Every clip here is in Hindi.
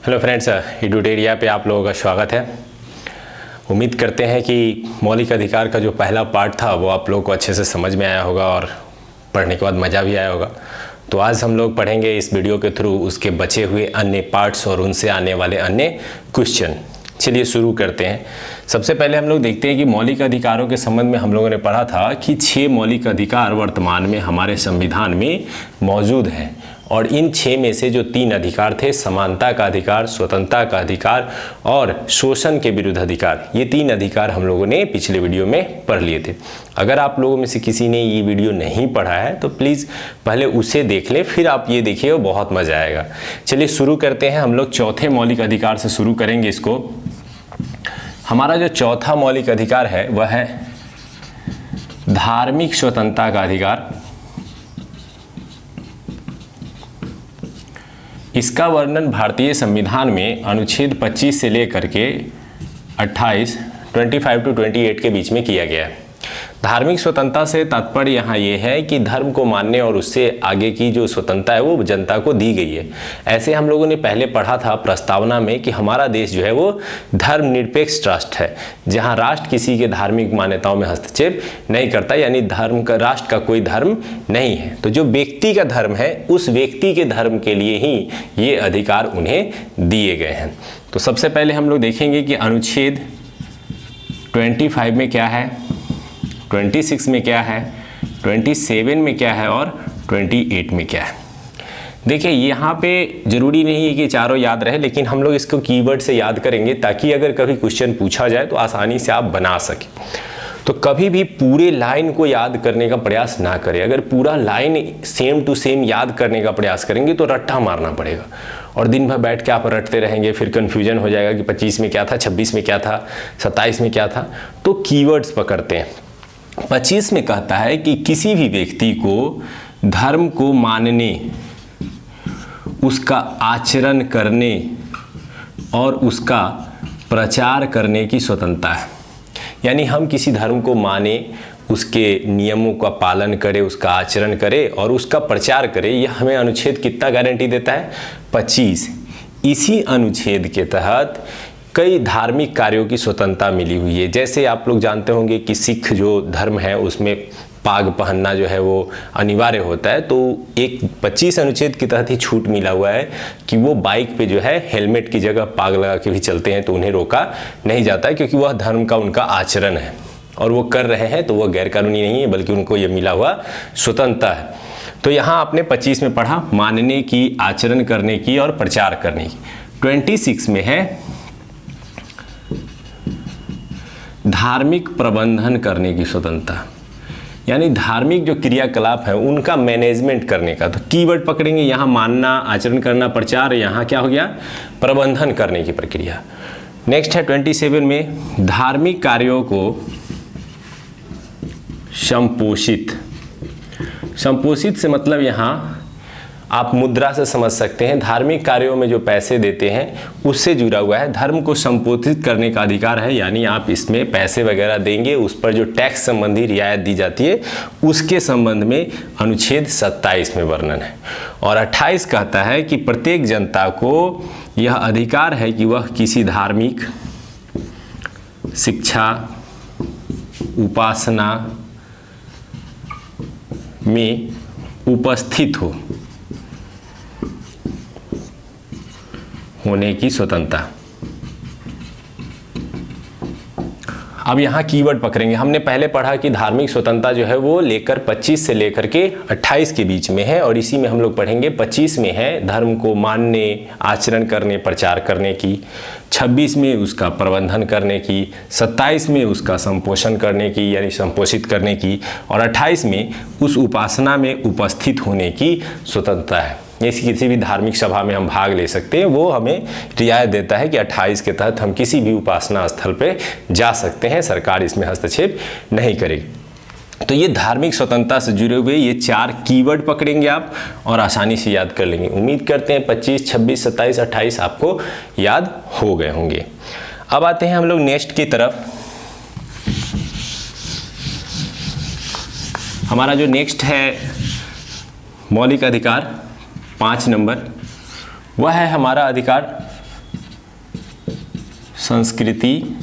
हेलो फ्रेंड्स, एडुटेरिया पे आप लोगों का स्वागत है। उम्मीद करते हैं कि मौलिक अधिकार का जो पहला पार्ट था वो आप लोगों को अच्छे से समझ में आया होगा और पढ़ने के बाद मज़ा भी आया होगा। तो आज हम लोग पढ़ेंगे इस वीडियो के थ्रू उसके बचे हुए अन्य पार्ट्स और उनसे आने वाले अन्य क्वेश्चन। चलिए शुरू करते हैं। सबसे पहले हम लोग देखते हैं कि मौलिक अधिकारों के संबंध में हम लोगों ने पढ़ा था कि 6 मौलिक अधिकार वर्तमान में हमारे संविधान में मौजूद हैं और इन 6 में से जो 3 अधिकार थे, समानता का अधिकार, स्वतंत्रता का अधिकार और शोषण के विरुद्ध अधिकार, ये 3 अधिकार हम लोगों ने पिछले वीडियो में पढ़ लिए थे। अगर आप लोगों में से किसी ने ये वीडियो नहीं पढ़ा है तो प्लीज़ पहले उसे देख लें, फिर आप ये देखिए, बहुत मज़ा आएगा। चलिए शुरू करते हैं। हम लोग चौथे मौलिक अधिकार से शुरू करेंगे इसको। हमारा जो चौथा मौलिक अधिकार है वह है धार्मिक स्वतंत्रता का अधिकार। इसका वर्णन भारतीय संविधान में अनुच्छेद 25 से लेकर के 28, 25 to 28 के बीच में किया गया है। धार्मिक स्वतंत्रता से तात्पर्य यहाँ ये है कि धर्म को मानने और उससे आगे की जो स्वतंत्रता है वो जनता को दी गई है। ऐसे हम लोगों ने पहले पढ़ा था प्रस्तावना में कि हमारा देश जो है वो धर्मनिरपेक्ष राष्ट्र है, जहाँ राष्ट्र किसी के धार्मिक मान्यताओं में हस्तक्षेप नहीं करता, यानी धर्म का, राष्ट्र का कोई धर्म नहीं है। तो जो व्यक्ति का धर्म है उस व्यक्ति के धर्म के लिए ही ये अधिकार उन्हें दिए गए हैं। तो सबसे पहले हम लोग देखेंगे कि अनुच्छेद 25 में क्या है, 26 में क्या है, 27 में क्या है और 28 में क्या है। देखिए यहाँ पे ज़रूरी नहीं है कि चारों याद रहे, लेकिन हम लोग इसको कीवर्ड से याद करेंगे ताकि अगर कभी क्वेश्चन पूछा जाए तो आसानी से आप बना सकें। तो कभी भी पूरे लाइन को याद करने का प्रयास ना करें। अगर पूरा लाइन सेम टू सेम याद करने का प्रयास करेंगे तो रट्टा मारना पड़ेगा और दिन भर बैठ के आप रटते रहेंगे, फिर कन्फ्यूजन हो जाएगा कि 25 में क्या था, 26 में क्या था, 27 में क्या था। तो कीवर्ड्स पकड़ते हैं। 25 में कहता है कि किसी भी व्यक्ति को धर्म को मानने, उसका आचरण करने और उसका प्रचार करने की स्वतंत्रता है। यानी हम किसी धर्म को माने, उसके नियमों का पालन करें, उसका आचरण करें और उसका प्रचार करें। यह हमें अनुच्छेद कितना गारंटी देता है? 25। इसी अनुच्छेद के तहत कई धार्मिक कार्यों की स्वतंत्रता मिली हुई है। जैसे आप लोग जानते होंगे कि सिख जो धर्म है उसमें पाग पहनना जो है वो अनिवार्य होता है। तो एक 25 अनुच्छेद के तहत ही छूट मिला हुआ है कि वो बाइक पे जो है हेलमेट की जगह पाग लगा के भी चलते हैं तो उन्हें रोका नहीं जाता है, क्योंकि वह धर्म का उनका आचरण है और वो कर रहे हैं तो वह गैरकानूनी नहीं है, बल्कि उनको ये मिला हुआ स्वतंत्रता है। तो यहाँ आपने 25 में पढ़ा मानने की, आचरण करने की और प्रचार करने की। 26 में है धार्मिक प्रबंधन करने की स्वतंत्रता, यानी धार्मिक जो क्रियाकलाप है उनका मैनेजमेंट करने का। तो कीवर्ड पकड़ेंगे यहाँ, मानना, आचरण करना, प्रचार। यहाँ क्या हो गया? प्रबंधन करने की प्रक्रिया। नेक्स्ट है 27 में धार्मिक कार्यों को संपोषित। संपोषित से मतलब यहाँ आप मुद्रा से समझ सकते हैं, धार्मिक कार्यों में जो पैसे देते हैं उससे जुड़ा हुआ है। धर्म को संपोषित करने का अधिकार है, यानी आप इसमें पैसे वगैरह देंगे, उस पर जो टैक्स संबंधी रियायत दी जाती है उसके संबंध में अनुच्छेद 27 में वर्णन है। और 28 कहता है कि प्रत्येक जनता को यह अधिकार है कि वह किसी धार्मिक, शिक्षा, उपासना में उपस्थित होने की स्वतंत्रता। अब यहाँ कीवर्ड पकड़ेंगे। हमने पहले पढ़ा कि धार्मिक स्वतंत्रता जो है वो लेकर 25 से लेकर के 28 के बीच में है और इसी में हम लोग पढ़ेंगे 25 में है धर्म को मानने, आचरण करने, प्रचार करने की। 26 में उसका प्रबंधन करने की, 27 में उसका संपोषण करने की यानी संपोषित करने की और 28 में उस उपासना में उपस्थित होने की स्वतंत्रता है। जैसे किसी भी धार्मिक सभा में हम भाग ले सकते हैं, वो हमें रियायत देता है कि 28 के तहत हम किसी भी उपासना स्थल पे जा सकते हैं, सरकार इसमें हस्तक्षेप नहीं करेगी। तो ये धार्मिक स्वतंत्रता से जुड़े हुए ये 4 कीवर्ड पकड़ेंगे आप और आसानी से याद कर लेंगे। उम्मीद करते हैं 25, 26, 27, 28 आपको याद हो गए होंगे। अब आते हैं हम लोग नेक्स्ट की तरफ। हमारा जो नेक्स्ट है मौलिक अधिकार 5 नंबर, वह है हमारा अधिकार संस्कृति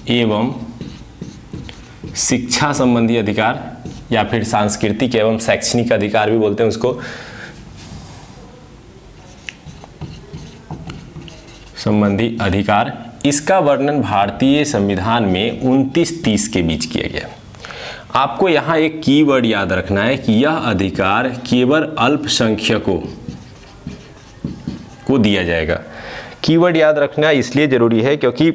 एवं शिक्षा संबंधी अधिकार, या फिर सांस्कृतिक एवं शैक्षणिक अधिकार भी बोलते हैं उसको, संबंधी अधिकार, इसका वर्णन भारतीय संविधान में 29-30 के बीच किया गया। आपको यहाँ एक कीवर्ड याद रखना है कि यह अधिकार केवल अल्पसंख्यकों को दिया जाएगा। कीवर्ड याद रखना इसलिए जरूरी है क्योंकि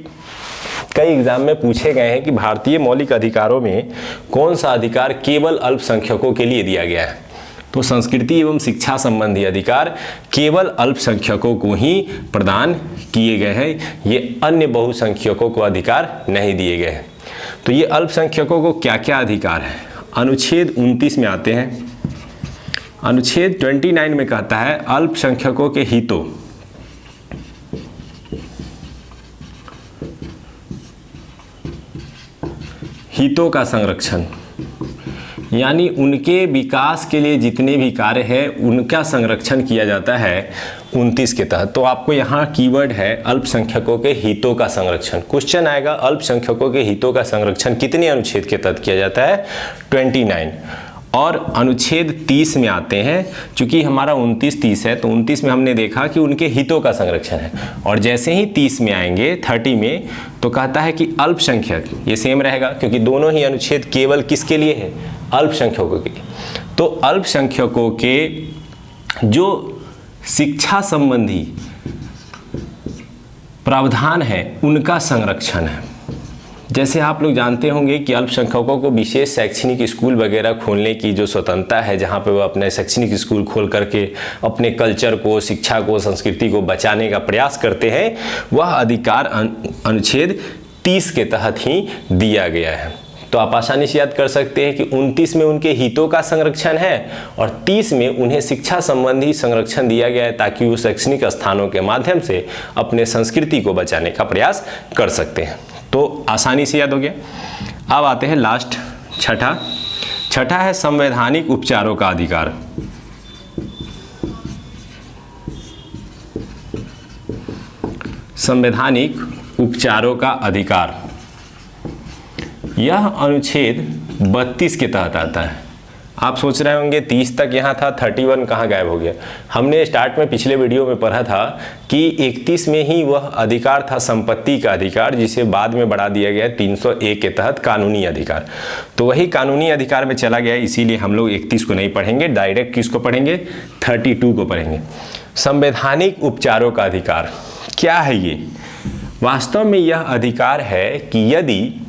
कई एग्जाम में पूछे गए हैं कि भारतीय मौलिक अधिकारों में कौन सा अधिकार केवल अल्पसंख्यकों के लिए दिया गया है। तो संस्कृति एवं शिक्षा संबंधी अधिकार केवल अल्पसंख्यकों को ही प्रदान किए गए हैं, ये अन्य बहुसंख्यकों को अधिकार नहीं दिए गए हैं। तो ये अल्पसंख्यकों को क्या क्या अधिकार है, अनुच्छेद 29 में आते हैं। अनुच्छेद 29 में कहता है अल्पसंख्यकों के हितों का संरक्षण, यानी उनके विकास के लिए जितने भी कार्य हैं उनका संरक्षण किया जाता है 29 के तहत। तो आपको यहाँ कीवर्ड है अल्पसंख्यकों के हितों का संरक्षण। क्वेश्चन आएगा अल्पसंख्यकों के हितों का संरक्षण कितने अनुच्छेद के तहत किया जाता है, 29। और अनुच्छेद 30 में आते हैं, चूंकि हमारा 29-30 है तो 29 में हमने देखा कि उनके हितों का संरक्षण है, और जैसे ही 30 में आएंगे 30 में तो कहता है कि अल्पसंख्यक, ये सेम रहेगा क्योंकि दोनों ही अनुच्छेद केवल किसके लिए है, अल्पसंख्यकों के लिए। तो अल्पसंख्यकों के जो शिक्षा संबंधी प्रावधान है उनका संरक्षण है। जैसे आप लोग जानते होंगे कि अल्पसंख्यकों को विशेष शैक्षणिक स्कूल वगैरह खोलने की जो स्वतंत्रता है, जहाँ पे वो अपने शैक्षणिक स्कूल खोल करके अपने कल्चर को, शिक्षा को, संस्कृति को बचाने का प्रयास करते हैं, वह अधिकार अनुच्छेद 30 के तहत ही दिया गया है। तो आप आसानी से याद कर सकते हैं कि 29 में उनके हितों का संरक्षण है और 30 में उन्हें शिक्षा संबंधी संरक्षण दिया गया है ताकि वो शैक्षणिक स्थानों के माध्यम से अपने संस्कृति को बचाने का प्रयास कर सकते हैं। तो आसानी से याद हो गया। अब आते हैं लास्ट छठा है संवैधानिक उपचारों का अधिकार। संवैधानिक उपचारों का अधिकार, यह अनुच्छेद 32 के तहत आता है। आप सोच रहे होंगे 30 तक यहाँ था, 31 कहाँ गायब हो गया। हमने स्टार्ट में पिछले वीडियो में पढ़ा था कि 31 में ही वह अधिकार था संपत्ति का अधिकार, जिसे बाद में बढ़ा दिया गया 301 के तहत कानूनी अधिकार। तो वही कानूनी अधिकार में चला गया, इसीलिए हम लोग 31 को नहीं पढ़ेंगे, डायरेक्ट किसको पढ़ेंगे, 32 को पढ़ेंगे। संवैधानिक उपचारों का अधिकार क्या है ये? वास्तव में यह अधिकार है कि यदि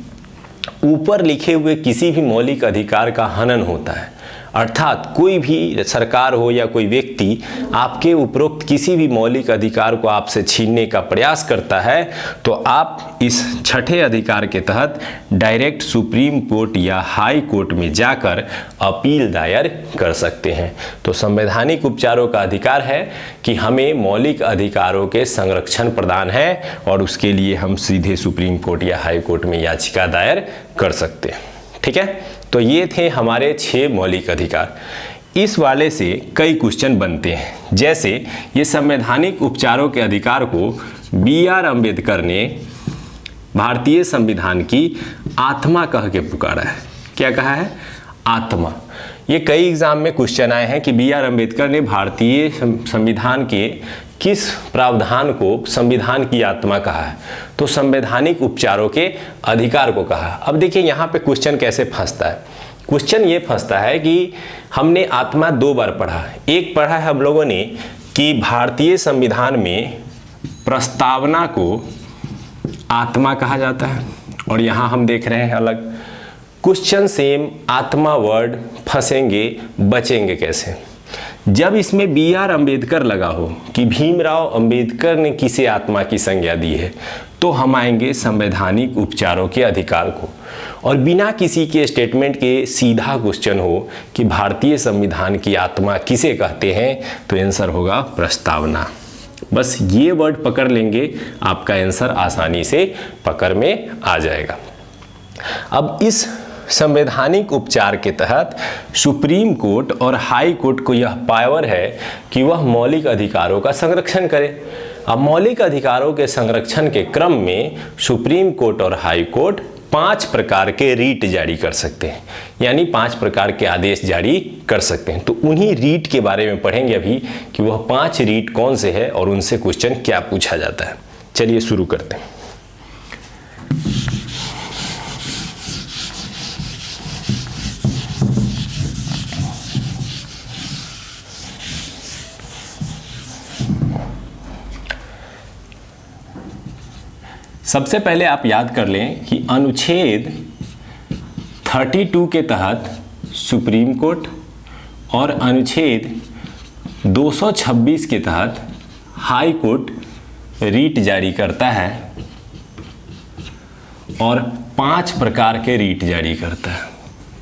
ऊपर लिखे हुए किसी भी मौलिक अधिकार का हनन होता है, अर्थात कोई भी सरकार हो या कोई व्यक्ति आपके उपरोक्त किसी भी मौलिक अधिकार को आपसे छीनने का प्रयास करता है, तो आप इस छठे अधिकार के तहत डायरेक्ट सुप्रीम कोर्ट या हाई कोर्ट में जाकर अपील दायर कर सकते हैं। तो संवैधानिक उपचारों का अधिकार है कि हमें मौलिक अधिकारों के संरक्षण प्रदान है और उसके लिए हम सीधे सुप्रीम कोर्ट या हाई कोर्ट में याचिका दायर कर सकते हैं। ठीक है, तो ये थे हमारे 6 मौलिक अधिकार। इस वाले से कई क्वेश्चन बनते हैं, जैसे ये संवैधानिक उपचारों के अधिकार को BR अम्बेडकर ने भारतीय संविधान की आत्मा कह के पुकारा है। क्या कहा है? आत्मा। ये कई एग्जाम में क्वेश्चन आए हैं कि BR अम्बेडकर ने भारतीय संविधान के किस प्रावधान को संविधान की आत्मा कहा है? तो संवैधानिक उपचारों के अधिकार को कहा। अब देखिए यहाँ पे क्वेश्चन कैसे फंसता है। क्वेश्चन ये फंसता है कि हमने आत्मा 2 बार पढ़ा। एक पढ़ा है हम लोगों ने कि भारतीय संविधान में प्रस्तावना को आत्मा कहा जाता है, और यहाँ हम देख रहे हैं अलग। क्वेश्चन सेम, आत्मा वर्ड, फंसेंगे बचेंगे कैसे? जब इसमें BR अम्बेडकर लगा हो कि भीमराव अंबेडकर ने किसे आत्मा की संज्ञा दी है, तो हम आएंगे संवैधानिक उपचारों के अधिकार को। और बिना किसी के स्टेटमेंट के सीधा क्वेश्चन हो कि भारतीय संविधान की आत्मा किसे कहते हैं, तो आंसर होगा प्रस्तावना। बस ये वर्ड पकड़ लेंगे, आपका आंसर आसानी से पकड़ में आ जाएगा। अब इस संवैधानिक उपचार के तहत सुप्रीम कोर्ट और हाई कोर्ट को यह पावर है कि वह मौलिक अधिकारों का संरक्षण करे। अब मौलिक अधिकारों के संरक्षण के क्रम में सुप्रीम कोर्ट और हाई कोर्ट 5 प्रकार के रीट जारी कर सकते हैं, यानी 5 प्रकार के आदेश जारी कर सकते हैं। तो उन्हीं रीट के बारे में पढ़ेंगे अभी कि वह 5 रीट कौन से हैं और उनसे क्वेश्चन क्या पूछा जाता है। चलिए शुरू करते हैं। सबसे पहले आप याद कर लें कि अनुच्छेद 32 के तहत सुप्रीम कोर्ट और अनुच्छेद 226 के तहत हाई कोर्ट रीट जारी करता है और 5 प्रकार के रीट जारी करता है।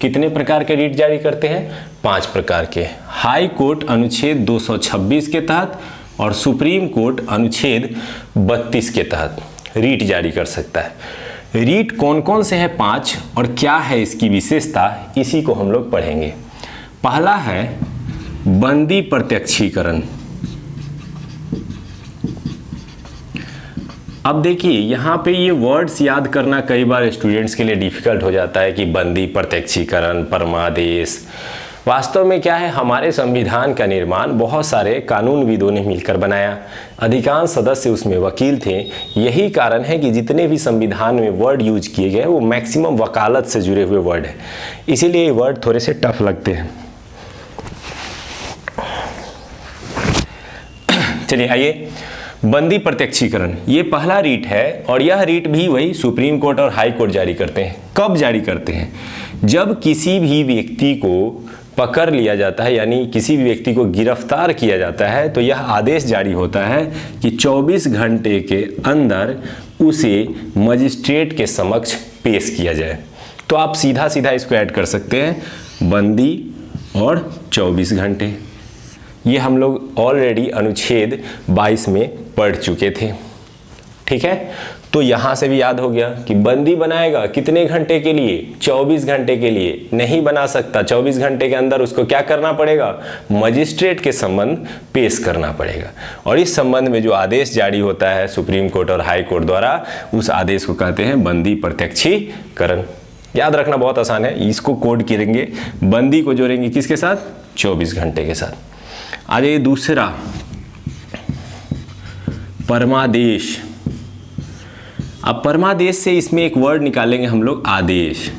कितने प्रकार के रीट जारी करते हैं? 5 प्रकार के। हाई कोर्ट अनुच्छेद 226 के तहत और सुप्रीम कोर्ट अनुच्छेद 32 के तहत रीट जारी कर सकता है। रीट कौन कौन से हैं 5 और क्या है इसकी विशेषता, इसी को हम लोग पढ़ेंगे। पहला है बंदी प्रत्यक्षीकरण। अब देखिए यहाँ पे ये वर्ड्स याद करना कई बार स्टूडेंट्स के लिए डिफिकल्ट हो जाता है कि बंदी प्रत्यक्षीकरण, परमादेश। वास्तव में क्या है, हमारे संविधान का निर्माण बहुत सारे कानूनविदों ने मिलकर बनाया। अधिकांश सदस्य उसमें वकील थे। यही कारण है कि जितने भी संविधान में वर्ड यूज किए गए वो मैक्सिमम वकालत से जुड़े हुए वर्ड हैं, इसीलिए ये वर्ड थोड़े से टफ लगते हैं। चलिए आइए, बंदी प्रत्यक्षीकरण ये पहला रीट है और यह रीट भी वही सुप्रीम कोर्ट और हाई कोर्ट जारी करते हैं। कब जारी करते हैं? जब किसी भी व्यक्ति को पकड़ लिया जाता है, यानी किसी भी व्यक्ति को गिरफ्तार किया जाता है, तो यह आदेश जारी होता है कि 24 घंटे के अंदर उसे मजिस्ट्रेट के समक्ष पेश किया जाए। तो आप सीधा सीधा इसको ऐड कर सकते हैं, बंदी और 24 घंटे। ये हम लोग ऑलरेडी अनुच्छेद 22 में पढ़ चुके थे। ठीक है, तो यहाँ से भी याद हो गया कि बंदी बनाएगा कितने घंटे के लिए? 24 घंटे के लिए। नहीं बना सकता, 24 घंटे के अंदर उसको क्या करना पड़ेगा? मजिस्ट्रेट के संबंध पेश करना पड़ेगा। और इस संबंध में जो आदेश जारी होता है सुप्रीम कोर्ट और हाई कोर्ट द्वारा, उस आदेश को कहते हैं बंदी प्रत्यक्षीकरण। याद रखना बहुत आसान है, इसको कोड करेंगे, बंदी को जोड़ेंगे किसके साथ? 24 घंटे के साथ। आ जाइए दूसरा, परमादेश। अब परमादेश से इसमें एक वर्ड निकालेंगे हम लोग, आदेश।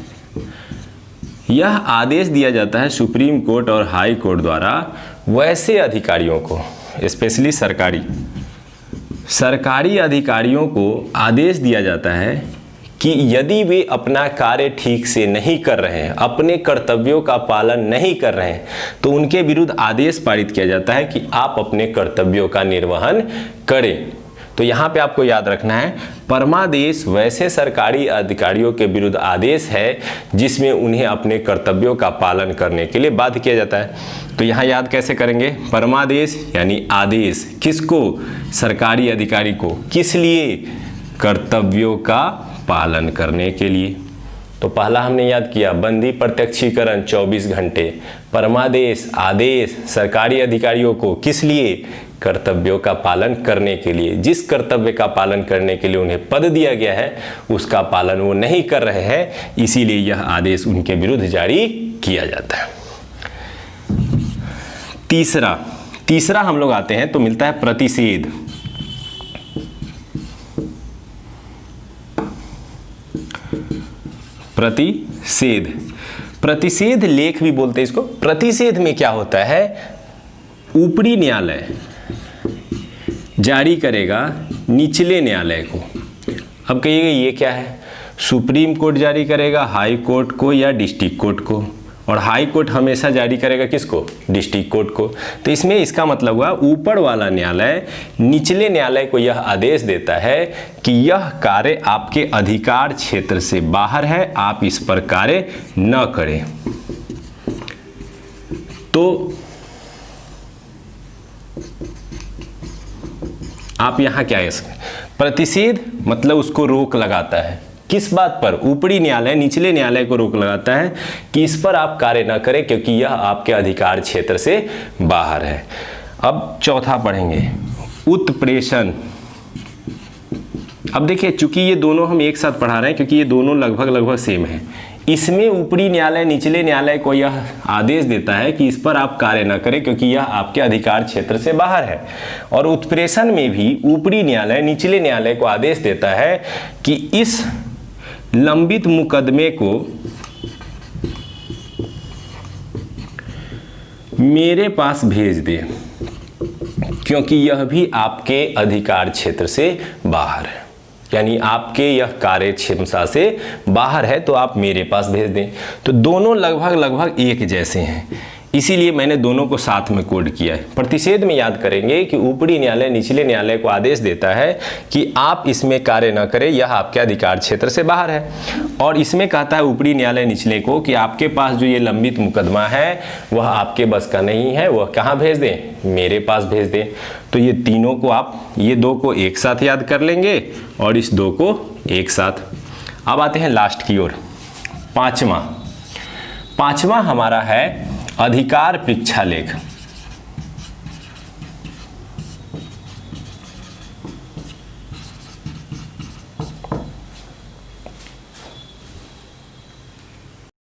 यह आदेश दिया जाता है सुप्रीम कोर्ट और हाई कोर्ट द्वारा वैसे अधिकारियों को, स्पेशली सरकारी अधिकारियों को आदेश दिया जाता है कि यदि वे अपना कार्य ठीक से नहीं कर रहे हैं, अपने कर्तव्यों का पालन नहीं कर रहे हैं, तो उनके विरुद्ध आदेश पारित किया जाता है कि आप अपने कर्तव्यों का निर्वहन करें। तो यहाँ पे आपको याद रखना है, परमादेश वैसे सरकारी अधिकारियों के विरुद्ध आदेश है जिसमें उन्हें अपने कर्तव्यों का पालन करने के लिए बाध्य किया जाता है। तो यहाँ याद कैसे करेंगे? परमादेश यानी आदेश किसको? सरकारी अधिकारी को। किस लिए? कर्तव्यों का पालन करने के लिए। तो पहला हमने याद किया, बंदी प्रत्यक्षीकरण 24 घंटे, परमादेश आदेश सरकारी अधिकारियों को, किस लिए? कर्तव्यों का पालन करने के लिए। जिस कर्तव्य का पालन करने के लिए उन्हें पद दिया गया है उसका पालन वो नहीं कर रहे हैं, इसीलिए यह आदेश उनके विरुद्ध जारी किया जाता है। तीसरा हम लोग आते हैं तो मिलता है प्रतिषेध। प्रतिषेध लेख भी बोलते हैं इसको। प्रतिषेध में क्या होता है? ऊपरी न्यायालय जारी करेगा निचले न्यायालय को। अब कहिएगा ये क्या है? सुप्रीम कोर्ट जारी करेगा हाई कोर्ट को या डिस्ट्रिक्ट कोर्ट को, और हाई कोर्ट हमेशा जारी करेगा किसको? डिस्ट्रिक्ट कोर्ट को। तो इसमें इसका मतलब हुआ ऊपर वाला न्यायालय निचले न्यायालय को यह आदेश देता है कि यह कार्य आपके अधिकार क्षेत्र से बाहर है, आप इस पर कार्य न करें। तो आप यहां क्या है? प्रतिषेध मतलब उसको रोक लगाता है। किस बात पर? ऊपरी न्यायालय निचले न्यायालय को रोक लगाता है कि इस पर आप कार्य न करें क्योंकि यह आपके अधिकार क्षेत्र से बाहर है। अब चौथा पढ़ेंगे, उत्प्रेषण। अब देखिए, चूंकि ये दोनों हम एक साथ पढ़ा रहे हैं क्योंकि ये दोनों लगभग सेम है। इसमें ऊपरी न्यायालय निचले न्यायालय को यह आदेश देता है कि इस पर आप कार्य न करें क्योंकि यह आपके अधिकार क्षेत्र से बाहर है। और उत्प्रेषण में भी ऊपरी न्यायालय निचले न्यायालय को आदेश देता है कि इस लंबित मुकदमे को मेरे पास भेज दे क्योंकि यह भी आपके अधिकार क्षेत्र से बाहर है, यानी आपके यह कार्य क्षमता से बाहर है, तो आप मेरे पास भेज दें। तो दोनों लगभग एक जैसे हैं, इसीलिए मैंने दोनों को साथ में कोड किया है। प्रतिषेध में याद करेंगे कि ऊपरी न्यायालय निचले न्यायालय को आदेश देता है कि आप इसमें कार्य न करें, यह आपके अधिकार क्षेत्र से बाहर है। और इसमें कहता है ऊपरी न्यायालय निचले को कि आपके पास जो ये लंबित मुकदमा है वह आपके बस का नहीं है, वह कहाँ भेज दें, मेरे पास भेज दें। तो ये तीनों को आप, ये दो को एक साथ याद कर लेंगे और इस दो को एक साथ। अब आते हैं लास्ट की ओर, पांचवा हमारा है अधिकार परीक्षा लेख।